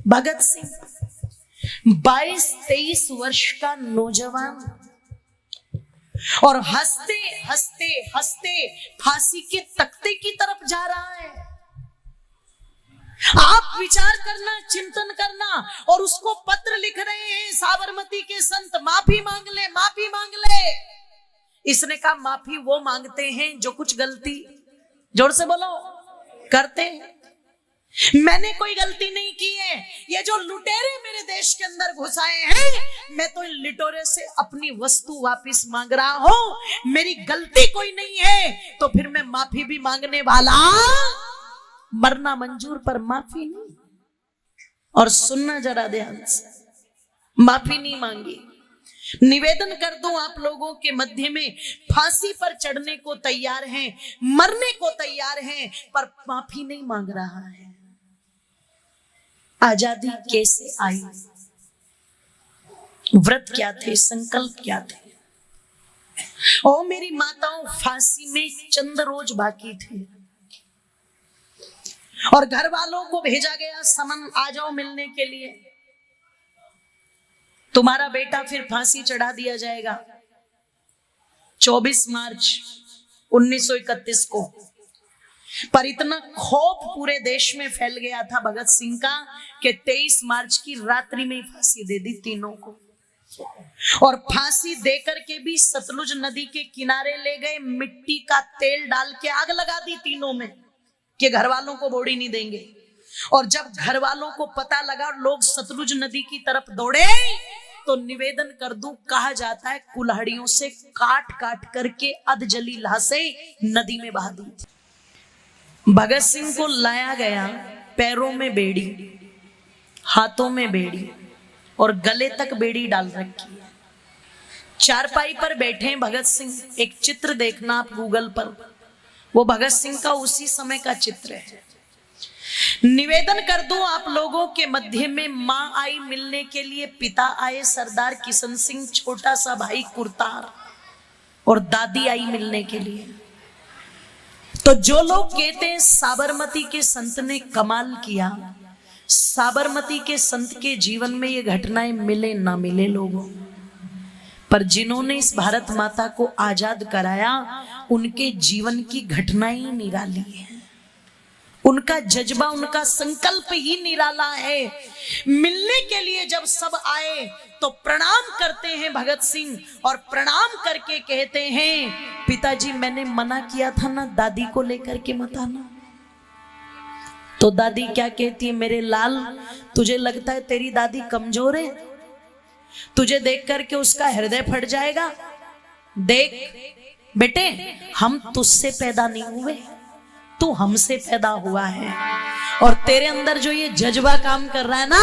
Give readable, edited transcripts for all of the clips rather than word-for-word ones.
भगत सिंह 22-23 वर्ष का नौजवान और हंसते हंसते हंसते फांसी के तख्ते की तरफ जा रहा है। आप विचार करना, चिंतन करना, और उसको पत्र लिख रहे हैं साबरमती के संत, माफी मांग ले, माफी मांग ले। इसने कहा माफी वो मांगते हैं जो कुछ गलती, जोर से बोलो, करते हैं। मैंने कोई गलती नहीं की है। ये जो लुटेरे मेरे देश के अंदर घुसाए हैं, मैं तो इन लुटेरे से अपनी वस्तु वापस मांग रहा हूं। मेरी गलती कोई नहीं है, तो फिर मैं माफी भी मांगने वाला, मरना मंजूर पर माफी नहीं। और सुनना जरा ध्यान से, माफी नहीं मांगी। निवेदन कर दूं आप लोगों के मध्य में, फांसी पर चढ़ने को तैयार हैं, मरने को तैयार हैं, पर माफी नहीं मांग रहा है। आजादी कैसे आई? व्रत क्या थे, संकल्प क्या थे? ओ मेरी माताओं, फांसी में चंद रोज बाकी थे और घर वालों को भेजा गया समन, आ जाओ मिलने के लिए, तुम्हारा बेटा फिर फांसी चढ़ा दिया जाएगा 24 मार्च 1931 को। पर इतना खौफ पूरे देश में फैल गया था भगत सिंह का कि 23 मार्च की रात्रि में फांसी दे दी तीनों को। और फांसी देकर के भी सतलुज नदी के किनारे ले गए, मिट्टी का तेल डाल के आग लगा दी तीनों में कि घर वालों को बॉडी नहीं देंगे। और जब घर वालों को पता लगा, लोग सतलुज नदी की तरफ दौड़े, तो निवेदन कर दूं, कहा जाता है कुल्हाड़ियों से काट काट करके अधजली लाशें नदी में बहा दी। भगत सिंह को लाया गया, पैरों में बेड़ी, हाथों में बेड़ी और गले तक बेड़ी डाल रखी है। चारपाई पर बैठे भगत सिंह। एक चित्र देखना आप गूगल पर, वो भगत सिंह का उसी समय का चित्र है। निवेदन कर दूं आप लोगों के मध्य में, मां आई मिलने के लिए, पिता आए सरदार किशन सिंह, छोटा सा भाई कुरतार, और दादी आई मिलने के लिए। तो जो लोग कहते हैं साबरमती के संत ने कमाल किया, साबरमती के संत के जीवन में ये घटनाएं मिले ना मिले लोगों, पर जिन्होंने इस भारत माता को आजाद कराया, उनके जीवन की घटनाएं ही निराली है। उनका जज्बा, उनका संकल्प ही निराला है। मिलने के लिए जब सब आए तो प्रणाम करते हैं भगत सिंह, और प्रणाम करके कहते हैं, पिताजी मैंने मना किया था ना दादी को लेकर के मत आना। तो दादी क्या कहती है, मेरे लाल तुझे लगता है तेरी दादी कमजोर है? तुझे देख करके उसका हृदय फट जाएगा? देख बेटे, हम तुझसे पैदा नहीं हुए, तू हमसे पैदा हुआ है। और तेरे अंदर जो ये जज्बा काम कर रहा है ना,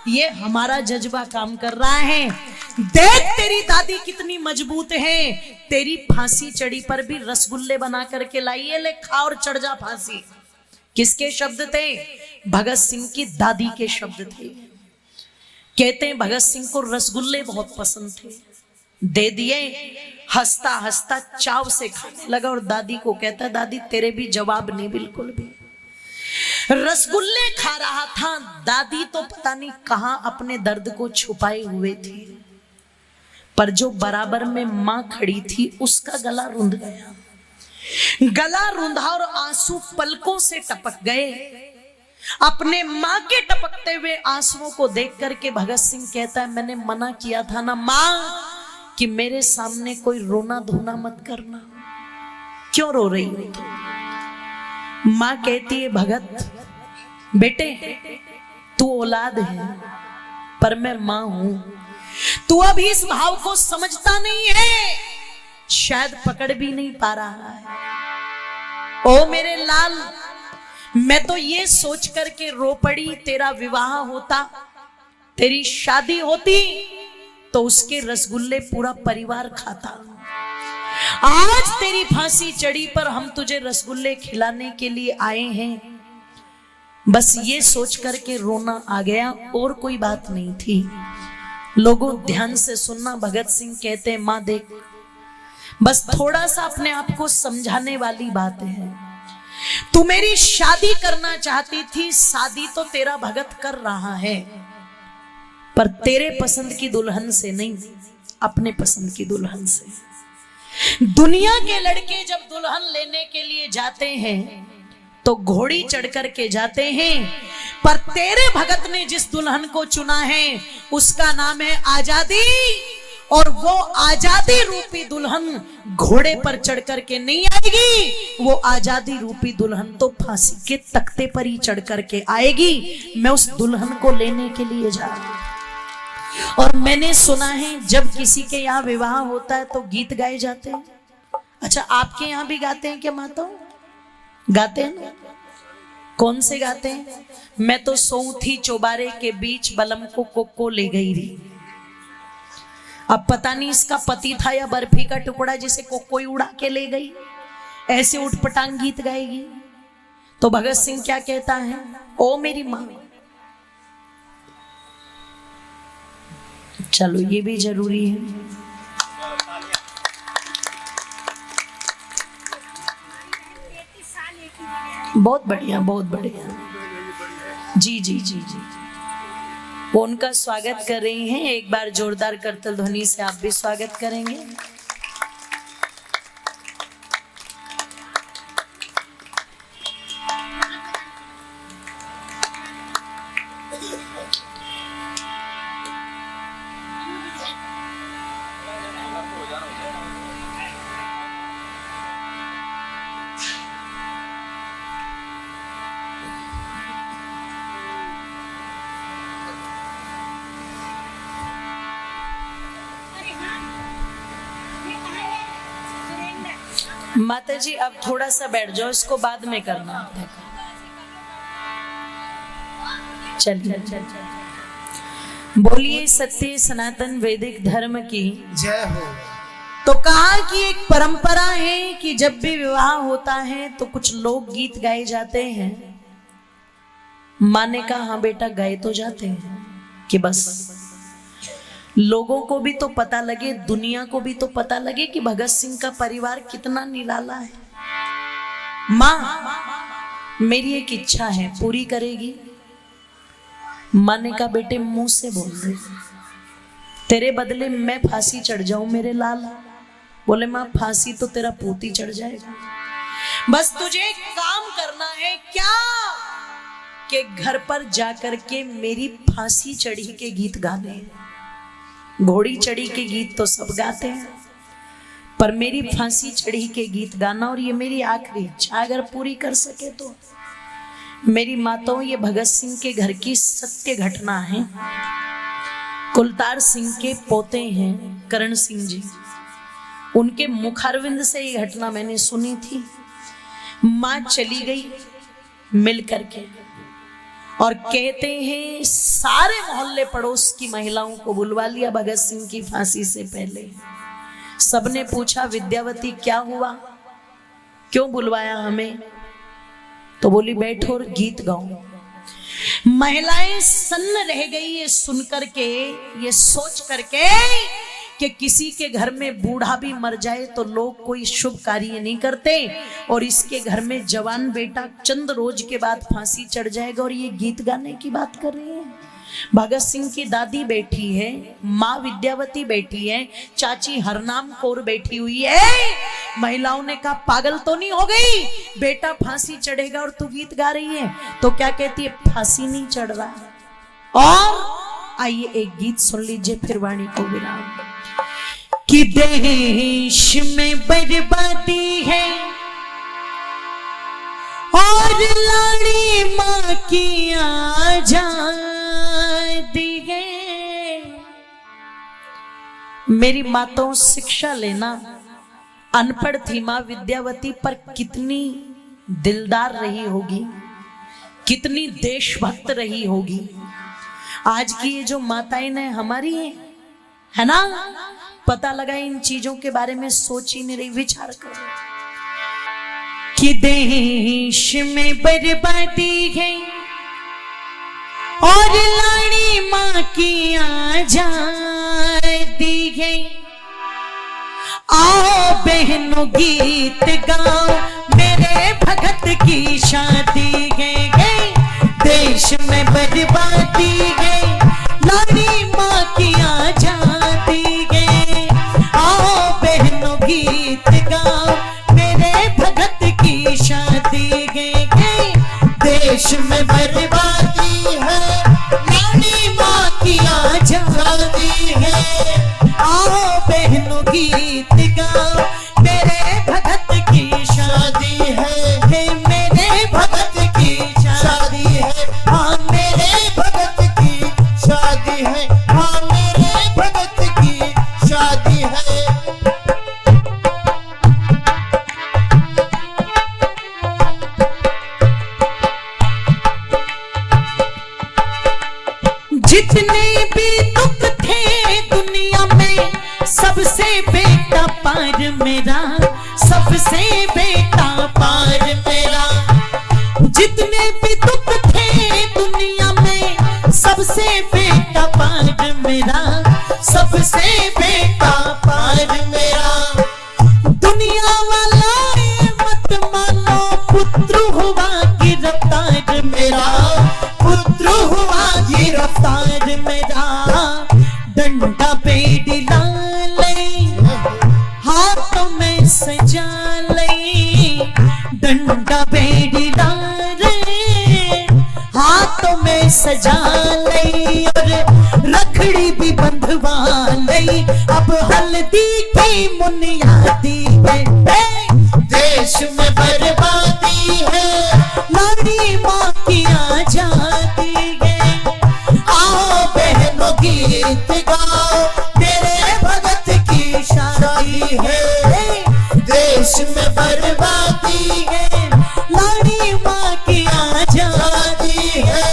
ये हमारा जज्बा काम कर रहा है। देख तेरी दादी कितनी मजबूत है, तेरी फांसी चढ़ी पर भी रसगुल्ले बना करके लाई है, ले खा और चढ़ जा फांसी। किसके शब्द थे? भगत सिंह की दादी के शब्द थे। कहते हैं भगत सिंह को रसगुल्ले बहुत पसंद थे, दे दिए, हंसता हंसता चाव से खाने लगा, और दादी को कहता, दादी तेरे भी जवाब नहीं बिल्कुल भी। रसगुल्ले खा रहा था, दादी तो पता नहीं कहां अपने दर्द को छुपाए हुए थी, पर जो बराबर में मां खड़ी थी उसका गला रुंध गया। गला रुंधा और आंसू पलकों से टपक गए। अपने मां के टपकते हुए आंसुओं को देख करके भगत सिंह कहता है, मैंने मना किया था ना मां कि मेरे सामने कोई रोना धोना मत करना, क्यों रो रही हो तुम? मां कहती है, भगत बेटे तू औलाद है, पर मैं मां हूं, तू अभी इस भाव को समझता नहीं है, शायद पकड़ भी नहीं पा रहा है। ओ मेरे लाल, मैं तो ये सोच करके रो पड़ी, तेरा विवाह होता, तेरी शादी होती, तो उसके रसगुल्ले पूरा परिवार खाता। आज तेरी फांसी चढ़ी पर हम तुझे रसगुल्ले खिलाने के लिए आए हैं, बस ये सोच करके रोना आ गया, और कोई बात नहीं थी। लोगों ध्यान से सुनना, भगत सिंह कहते हैं, मां देख, बस थोड़ा सा अपने आप को समझाने वाली बात है। तू मेरी शादी करना चाहती थी, शादी तो तेरा भगत कर रहा है, पर तेरे पसंद की दुल्हन से नहीं, अपने पसंद की दुल्हन से। दुनिया के लड़के जब दुल्हन लेने के लिए जाते हैं तो घोड़ी चढ़ कर के जाते हैं, पर तेरे भगत ने जिस दुल्हन को चुना है उसका नाम है आजादी, और वो आजादी रूपी दुल्हन घोड़े पर चढ़ कर के नहीं आएगी, वो आजादी रूपी दुल्हन तो फांसी के तख्ते पर ही चढ़ कर के आएगी। मैं उस दुल्हन को लेने के लिए जा रही हूं। और मैंने सुना है जब किसी के यहाँ विवाह होता है तो गीत गाए जाते हैं। अच्छा, आपके यहाँ भी गाते हैं क्या माता? गाते हैं ना? कौन से गाते हैं? मैं तो सोऊं थी चौबारे के बीच, बलम को कोको ले गई रही। अब पता नहीं इसका पति था या बर्फी का टुकड़ा जिसे कोई उड़ा के ले गई। ऐसे उठपटांग गीत गाएगी। तो भगत सिंह क्या कहता है? ओ मेरी मां। चलो ये भी जरूरी है। बहुत बढ़िया, बहुत बढ़िया। जी जी जी जी, वो उनका स्वागत कर रही हैं। एक बार जोरदार करतल ध्वनि से आप भी स्वागत करेंगे। माता जी अब थोड़ा सा बैठ जाओ, इसको बाद में करना। चलिए, बोलिए सत्य सनातन वैदिक धर्म की जय हो। तो कहा कि एक परंपरा है कि जब भी विवाह होता है तो कुछ लोक गीत गाए जाते हैं। माँ ने कहा हाँ बेटा, गाए तो जाते हैं कि बस लोगों को भी तो पता लगे, दुनिया को भी तो पता लगे कि भगत सिंह का परिवार कितना निराला है। माँ मेरी एक इच्छा है, पूरी करेगी? माँ ने कहा बेटे मुंह से बोल दे, तेरे बदले मैं फांसी चढ़ जाऊं मेरे लाल। बोले माँ फांसी तो तेरा पोती चढ़ जाएगा, बस तुझे काम करना है क्या कि घर पर जाकर के मेरी फांसी चढ़ी के गीत गाने हैं। घोड़ी चढ़ी के गीत तो सब गाते हैं, पर मेरी फांसी चढ़ी के गीत गाना, और ये मेरी आखिरी इच्छा अगर पूरी कर सके तो। मेरी माताओं, ये भगत सिंह के घर की सत्य घटना है। कुलतार सिंह के पोते हैं करण सिंह जी, उनके मुखारविंद से ये घटना मैंने सुनी थी। माँ चली गई मिल करके, और कहते हैं सारे मोहल्ले पड़ोस की महिलाओं को बुलवा लिया भगत सिंह की फांसी से पहले। सबने पूछा विद्यावती क्या हुआ, क्यों बुलवाया हमें? तो बोली बैठो और गीत गाओ। महिलाएं सन्न रह गई ये सुन करके, ये सोच करके कि किसी के घर में बूढ़ा भी मर जाए तो लोग कोई शुभ कार्य नहीं करते, और इसके घर में जवान बेटा चंद रोज के बाद फांसी चढ़ जाएगा, और ये गीत गाने की बात कर रही है। भगत सिंह की दादी बैठी है, माँ विद्यावती बैठी है, चाची हरनाम कौर बैठी हुई है। महिलाओं ने कहा पागल तो नहीं हो गई, बेटा फांसी चढ़ेगा और तू गीत गा रही है? तो क्या कहती है, फांसी नहीं चढ़ रहा है। और आइए एक गीत सुन लीजिए, फिर वाणी को विराम। कि देश में बर्बादी है और लाड़ी माँ की आजादी है। मेरी माताओं शिक्षा लेना, अनपढ़ थी माँ विद्यावती, पर कितनी दिलदार रही होगी, कितनी देशभक्त रही होगी। आज की ये जो माताएं ने हमारी है ना, पता लगा इन चीजों के बारे में सोच ही नहीं रही। विचार करो कि देश में बर्बादी है और लाड़ी माँ की आजादी है। आओ बहनों गीत गाओ। मेरे भगत की शादी है, देश में बर्बादी है, लाड़ी माँ की आजादी है। आओ बहनों गीत गाओ, मेरे भगत की शादी है, देश में बर्बादी है, लाड़ी माँ की आजादी है। आओ बहनों गीत गाओ, मेरे भगत की शादी है, मेरे भगत की शादी है। हाँ मेरे भगत की शादी है, हाँ मेरे भगत की शादी है। जितने भी दुख थे दुनिया में, सबसे बेटा पार मेरा, सबसे बेटा पार मेरा। जितने भी दुख थे दुनिया में, सबसे बेटा पार मेरा, सबसे बेटा पार मेरा। दुनिया वाला मत मानो, पुत्र हुआ गिरफ्तार मेरा, पुत्र हुआ गिरफ्तार मेरा। डंडा बेड़ी लाले, हाथों में सजा ले, डंडा बेड़ी लाले, हाथों में सजा ले, और रखड़ी भी बंधवा ले। अब हल्दी की मुनियादी है, देश में बर्बादी है, लाड़ी माँ की आजादी है। आओ बहनों गीत गाओ, मेरे भगत की शादी है, देश में बर्बादी है, लाड़ी माँ की आजादी है।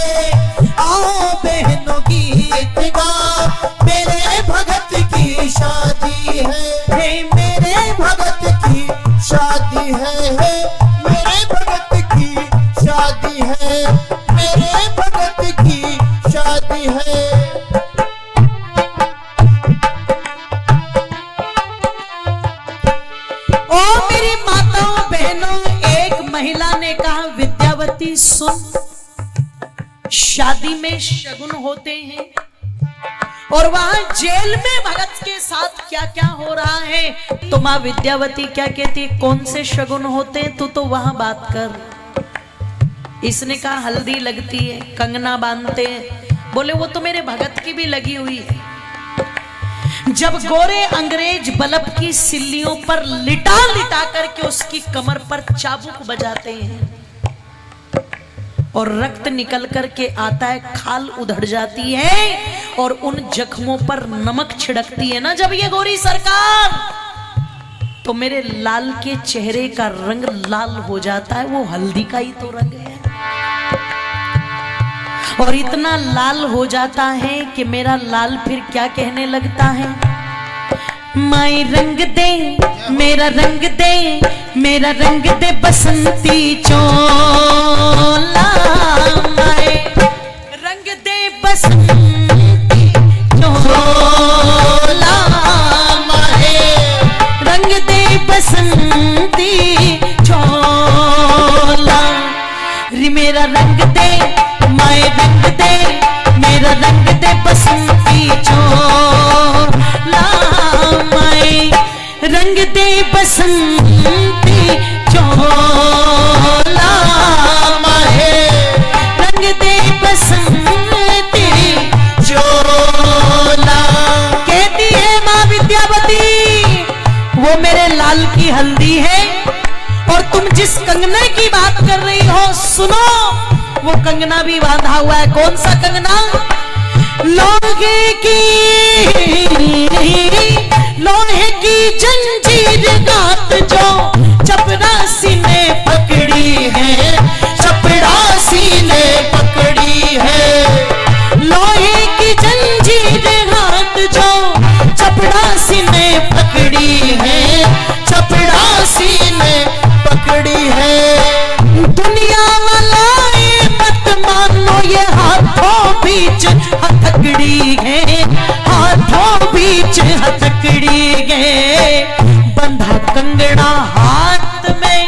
आओ बहनों गीत गाओ, मेरे भगत की शादी है, मेरे भगत की शादी है, मेरे भगत की शादी है, मेरे भगत की शादी है। ओ मेरी माताओं बहनों, एक महिला ने कहा, विद्यावती सुन, शादी में शगुन होते हैं, और वहां जेल में भगत के साथ क्या क्या हो रहा है। तो माँ विद्यावती क्या कहती, कौन से शगुन होते हैं, तू तो वहां बात कर। इसने कहा हल्दी लगती है, कंगना बांधते हैं। बोले वो तो मेरे भगत की भी लगी हुई है। जब गोरे अंग्रेज बल्ब की सिल्लियों पर लिटा लिटा करके उसकी कमर पर चाबुक बजाते हैं और रक्त निकल करके आता है, खाल उधड़ जाती है और उन जख्मों पर नमक छिड़कती है ना जब ये गोरी सरकार, तो मेरे लाल के चेहरे का रंग लाल हो जाता है। वो हल्दी का ही तो रंग है, और इतना लाल हो जाता है कि मेरा लाल फिर क्या कहने लगता है, माई रंग दे मेरा रंग दे, मेरा रंग दे बसंती चोला, माए रंग दे बसंती चोला, माए रंग दे बसंती चोला, री मेरा रंग दे माए रंग दे, मेरा रंग दे बसंती चोला, माए रंग दे बसंती चोला, माए रंग दे बसंती चोला। कहती है माँ विद्यावती, वो मेरे लाल की हल्दी है, और तुम जिस कंगने की बात कर रही हो सुनो, वो कंगना भी बांधा हुआ है। कौन सा कंगना? लोहे की जंजीर गात जो चपरासी ने पकड़ी है, चपरासी ने पकड़ी है। लोहे की जंजीर हाथ जो चपरासी ने पकड़ी है, चपरासी ने पकड़ी है। दुनिया वाला मत मानो ये हाथों बीच हथकड़ी है, हाथों बीच हथकड़ी है। बंधा कंगना हाथ में,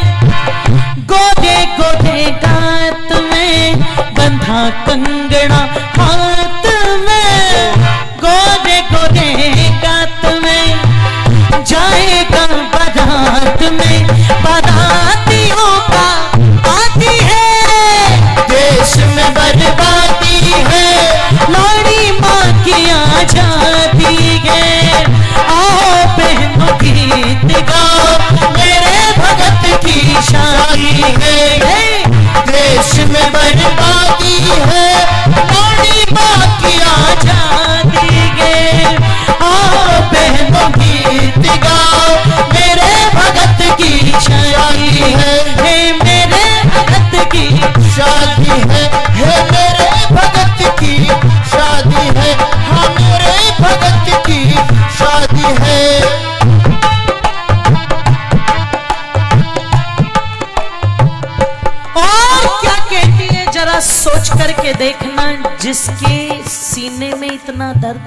इसके सीने में इतना दर्द,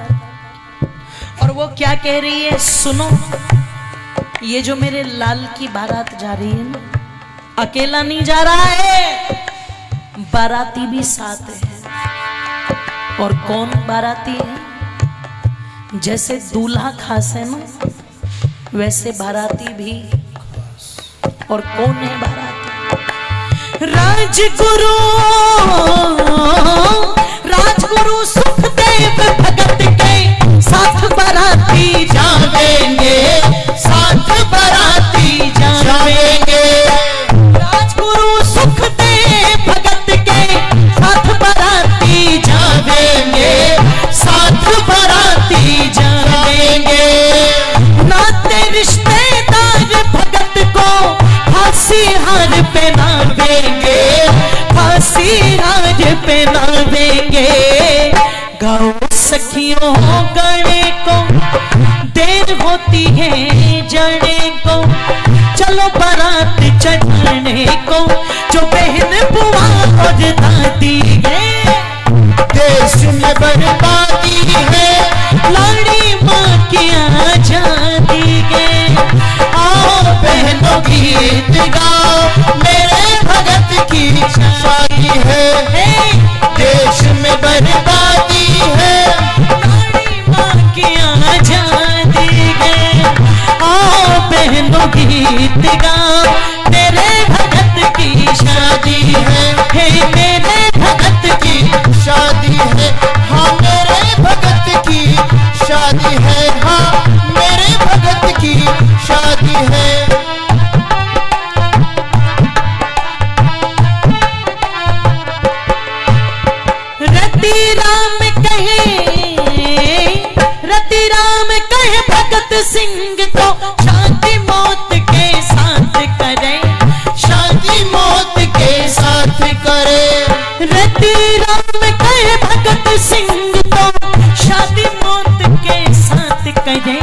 और वो क्या कह रही है सुनो। ये जो मेरे लाल की बारात जा रही है ना, अकेला नहीं जा रहा है, बाराती भी साथ है। और कौन बाराती है? जैसे दूल्हा खास है ना, वैसे बाराती भी। और कौन है बाराती? राजगुरु, राजगुरु सुखदेव भगत के साथ बाराती जावेंगे, साथ बाराती जावेंगे। राजगुरु सुखदेव भगत के साथ बाराती जावेंगे, साथ बाराती जावेंगे। नाते रिश्तेदार भगत को फांसी हार पहनावेंगे, फांसी हार पहनावेंगे। गाओ सखियों गणे को देर होती है जाने को, चलो बारात चढ़ने को, जो बहन बुआ और दादी है। देश में बर्बादी है, लाड़ी माँ की आजादी है। आओ बहनों गीत गाओ, मेरे भगत की शादी है। देश में बर्बादी है, लाड़ी माँ की आजादी है। आओ बहनों गीत गाओ, मेरे भगत की शादी है। मेरे भगत की शादी है। हाँ मेरे भगत की शादी है, हाँ मेरे भगत की शादी है। रति राम कहे भगत सिंह तो शांति मौत के साथ करे, शादी मौत के साथ करे। रति राम कहे भगत सिंह तो शादी मौत के साथ करे,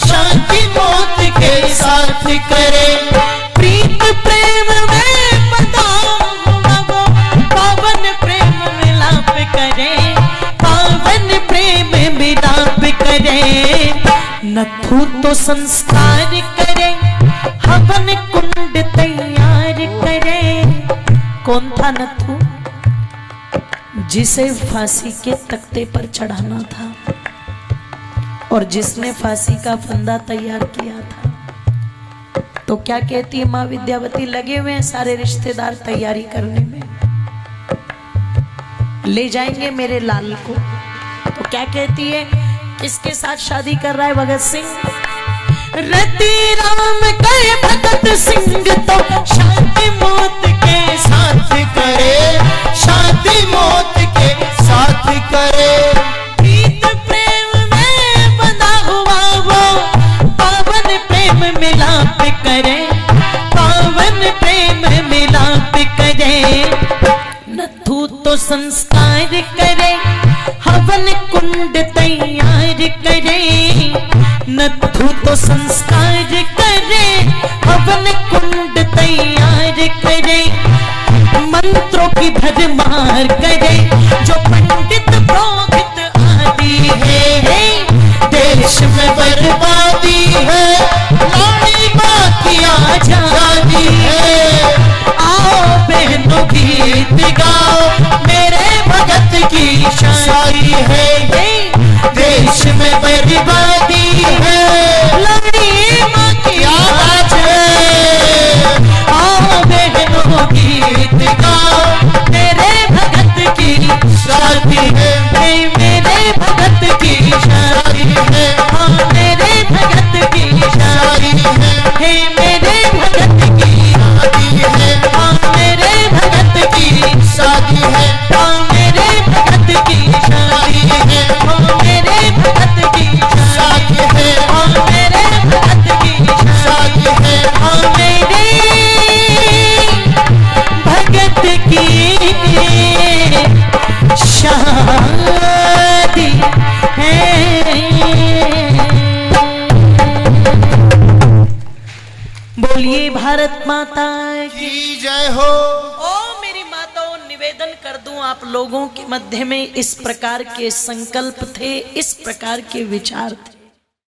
शादी मौत के साथ करे। प्रीत प्रेम में बंधा हुआ वो पावन प्रेम मिलाप करे, पावन प्रेम मिलाप करे। नथु तो संस्कार करे, हवन कुंड तैयार करे। कौन था नथु? जिसे फांसी के तख्ते पर चढ़ाना था और जिसने फांसी का फंदा तैयार किया था। तो क्या कहती है माँ विद्यावती? लगे हुए हैं सारे रिश्तेदार तैयारी करने में, ले जाएंगे मेरे लाल को। तो क्या कहती है? किसके साथ शादी कर रहा है भगत सिंह? रति राम कहे भगत सिंह तो शादी मौत के साथ करे, शादी मौत के साथ करे। प्रीत प्रेम में बंधा हुआ वो पावन प्रेम मिलाप करे, पावन प्रेम मिलाप करे। नथु तो संस्कार करे, हवन कुंड तैयार करे। नथु तो संस्कार करे, हवन कुंड तैयार करे। मंत्रों की भरमार करे, जो पंडित पुरोहित आदि है। देश में बर्बादी है, लाड़ी माँ की आजादी है। आओ बहनों गीत गाओ, मेरे भगत की शादी है। देश में बर्बादी है, लाड़ी माँ की आवाज है। आओ बहनों गीत गाओ, मेरे भगत की शादी है, मेरे भगत की शादी है। हाँ मेरे भगत की शादी है। मेरे भगत की शादी है, हाँ मेरे भगत की शादी है। हाँ मेरे भगत की शादी है। हाँ मेरे भगत की शादी है। हाँ मेरे भगत की शादी है, हाँ मेरे भगत की शादी है। बोलिए भारत माता की की जय हो। ओ मेरी माताओं, निवेदन कर दूं आप लोगों के मध्य में इस प्रकार के संकल्प थे, इस प्रकार के विचार थे।